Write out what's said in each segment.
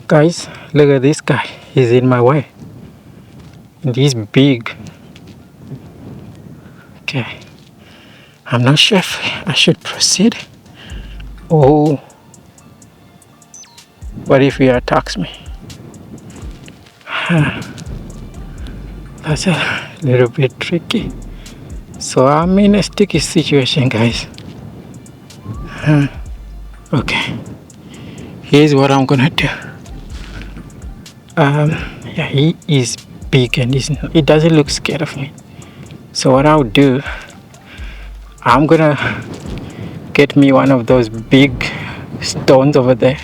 Guys, look at this guy. He's in my way. And he's big. Okay. I'm not sure if I should proceed. Oh. What if he attacks me? That's a little bit tricky. So I'm in a sticky situation, guys. Okay. Here's what I'm gonna do. Yeah, he is big and he doesn't look scared of me. So what I'll do, I'm gonna get me one of those big stones over there,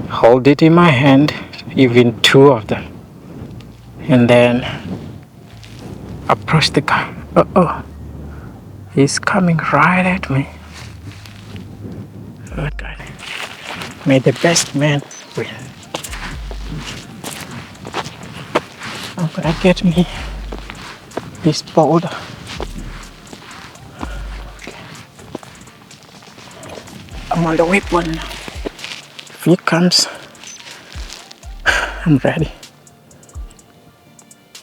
hold it in my hand, even two of them, and then approach the guy. Uh-oh, he's coming right at me. Oh God, may the best man win. I'm gonna get me this boulder. Okay. I'm on the weapon now. If he comes, I'm ready.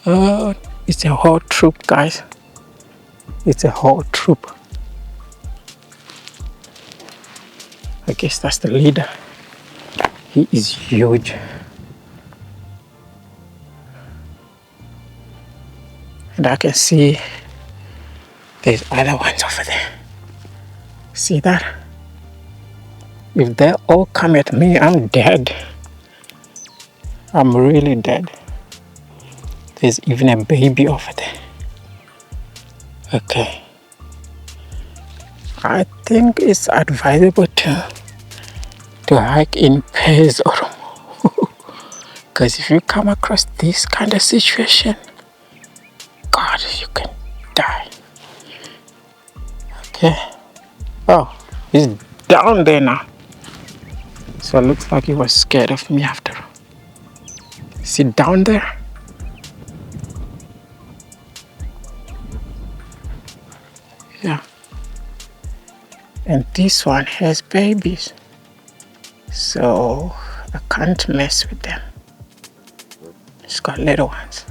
Oh, it's a whole troop, guys. It's a whole troop. I guess that's the leader. He is huge. And I can see there's other ones over there. See that? If they all come at me, I'm dead. I'm really dead. There's even a baby over there. Okay. I think it's advisable to hike in pairs or more. Because if you come across this kind of situation, God, you can die. Okay. Oh, he's down there now. So it looks like he was scared of me after all. Is he down there? Yeah. And this one has babies. So I can't mess with them. It's got little ones.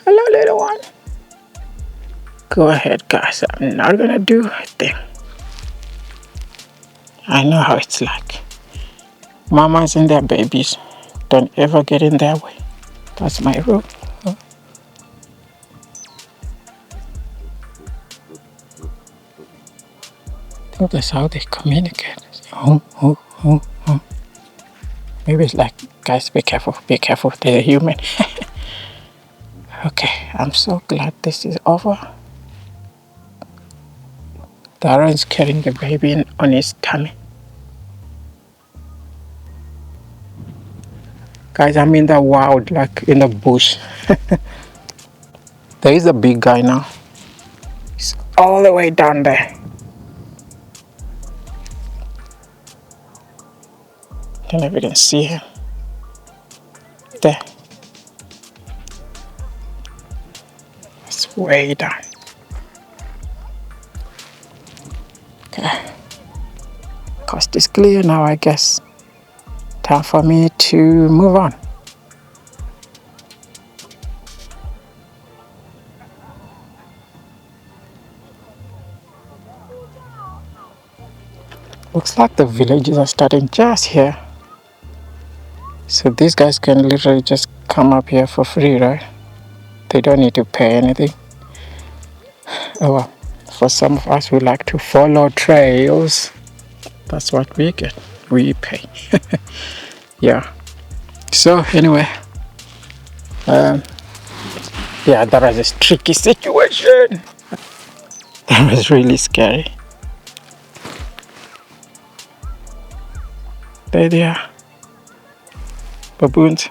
Hello, little one. Go ahead, guys. I'm not gonna do a thing. I know how it's like. Mamas and their babies don't ever get in their way. That's my rule. I think that's how they communicate. Maybe it's like, guys, be careful, they're human. Okay, I'm so glad this is over. Darren's carrying the baby on his tummy. Guys, I'm in the wild, like in the bush. There is a big guy now. He's all the way down there. I don't know if you can see him. There. It's way down. Okay. Coast is clear now, I guess. Time for me to move on. Looks like the villages are starting just here. So these guys can literally just come up here for free, right? They don't need to pay anything. Oh well, for some of us who like to follow trails, that's what we get. We pay. Yeah. So anyway, yeah, that was a tricky situation. That was really scary. There they are. Baboons.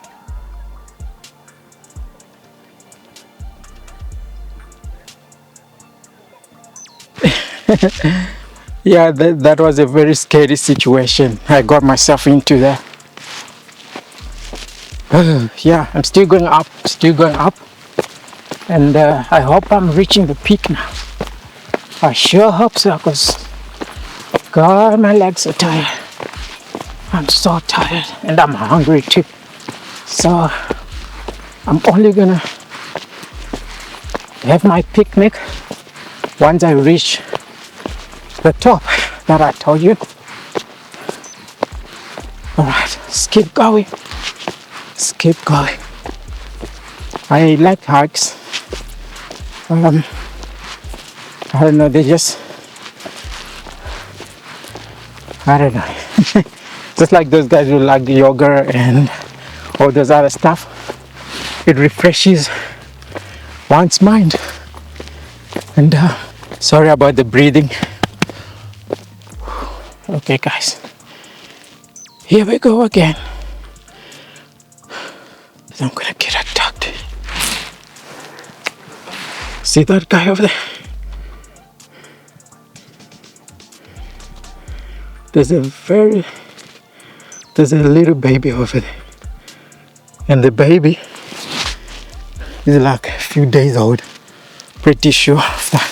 Yeah, that was a very scary situation. I got myself into that. Yeah, I'm still going up. And I hope I'm reaching the peak now. I sure hope so, because God, my legs are tired. I'm so tired and I'm hungry too. So I'm only gonna have my picnic once I reach the top that I told you. Alright, let's keep going. Let's keep going. I like hikes. I don't know, they just, I don't know. Just like those guys who like yoga and all those other stuff. It refreshes one's mind. And sorry about the breathing. Okay guys, here we go again. I'm gonna get attacked. See that guy over there? There's a little baby over there. And the baby is like a few days old. Pretty sure of that.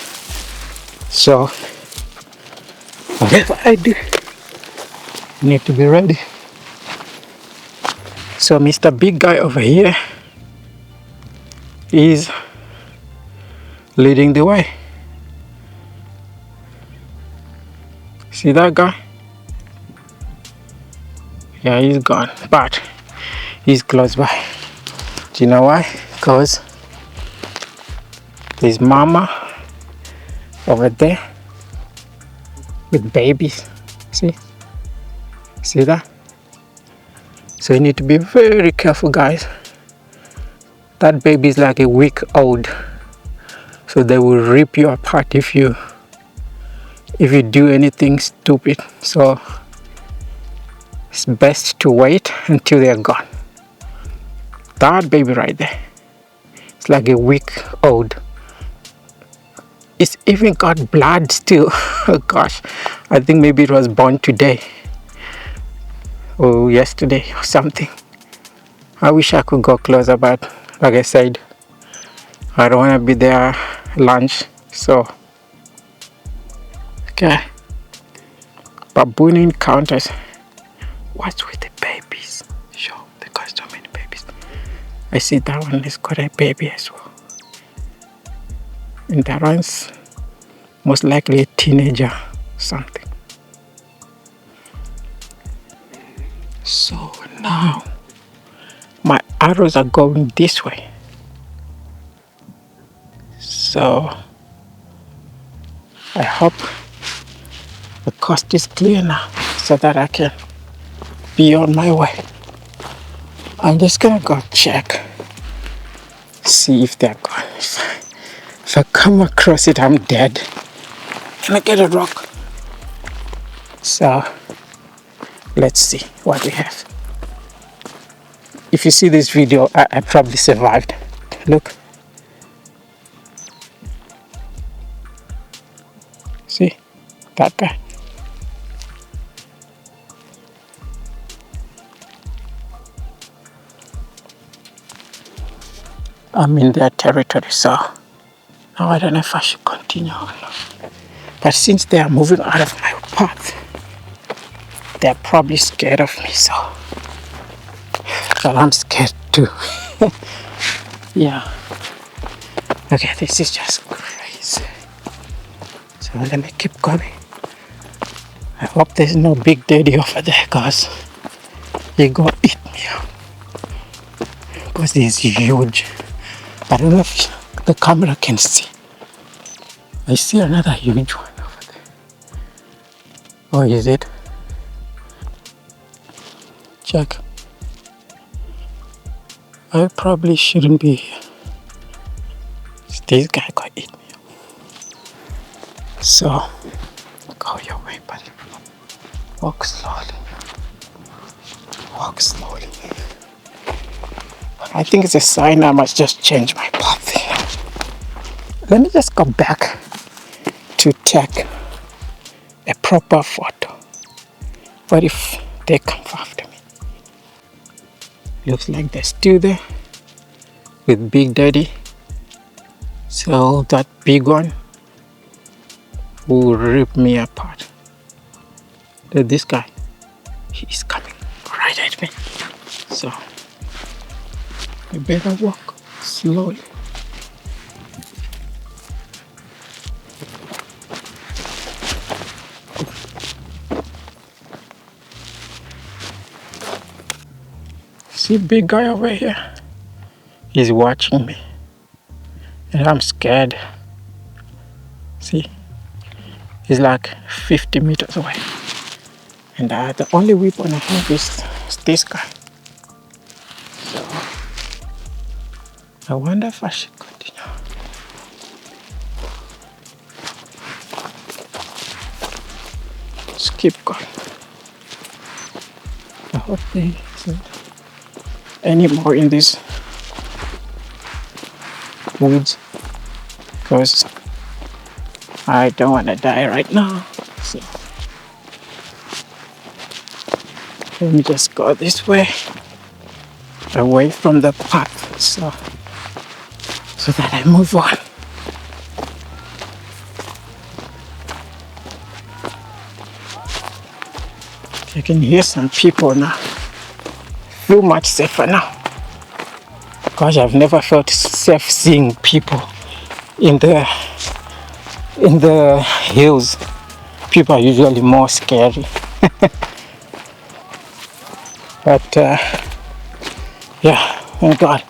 So, whatever I do, I need to be ready. So Mr. Big Guy over here is leading the way. See that guy? Yeah, he's gone, but he's close by. Do you know why? Because there's mama over there with babies. See that? So you need to be very careful, guys. That baby is like a week old, so they will rip you apart if you do anything stupid. So it's best to wait until they're gone. That baby right there, it's like a week old. It's even got blood still. Oh gosh, I think maybe it was born today or yesterday or something. I wish I could go closer, but like I said, I don't want to be there lunch. So okay, baboon encounters. What's with the babies? Sure, they got so many babies. I see that one has got a baby as well. And that one's most likely a teenager, something. So now, my arrows are going this way. So, I hope the coast is clear now so that I can be on my way. I'm just gonna go check, see if they're gone. If I come across it, I'm dead. Can I get a rock? So, let's see what we have. If you see this video, I probably survived. Look. See? That guy. I'm in their territory, so now I don't know if I should continue or not. But since they are moving out of my path, they're probably scared of me, so I'm scared too. Yeah. Okay, this is just crazy. So let me keep going. I hope there's no big daddy over there, cause he gonna eat me up. Because he's huge. I don't know if the camera can see. I see another huge one over there. Oh, is it? Check. I probably shouldn't be here. This guy could eat me. So, go your way, buddy. Walk slowly. Walk slowly. I think it's a sign I must just change my path. Let me just go back to take a proper photo. What if they come after me? Looks like they're still there with Big Daddy. So that big one will rip me apart. This guy, he's coming. right at me. So we better walk slowly. See big guy over here? He's watching me. And I'm scared. See? He's like 50 meters away. And the only weapon I have is this guy. So I wonder if I should continue. Just keep going. I hope there isn't any more in this woods, because I don't want to die right now. So let me just go this way, away from the path, so that I move on. I can hear some people now. Feel much safer now. Gosh, I've never felt safe seeing people in the hills. People are usually more scary. But yeah, thank God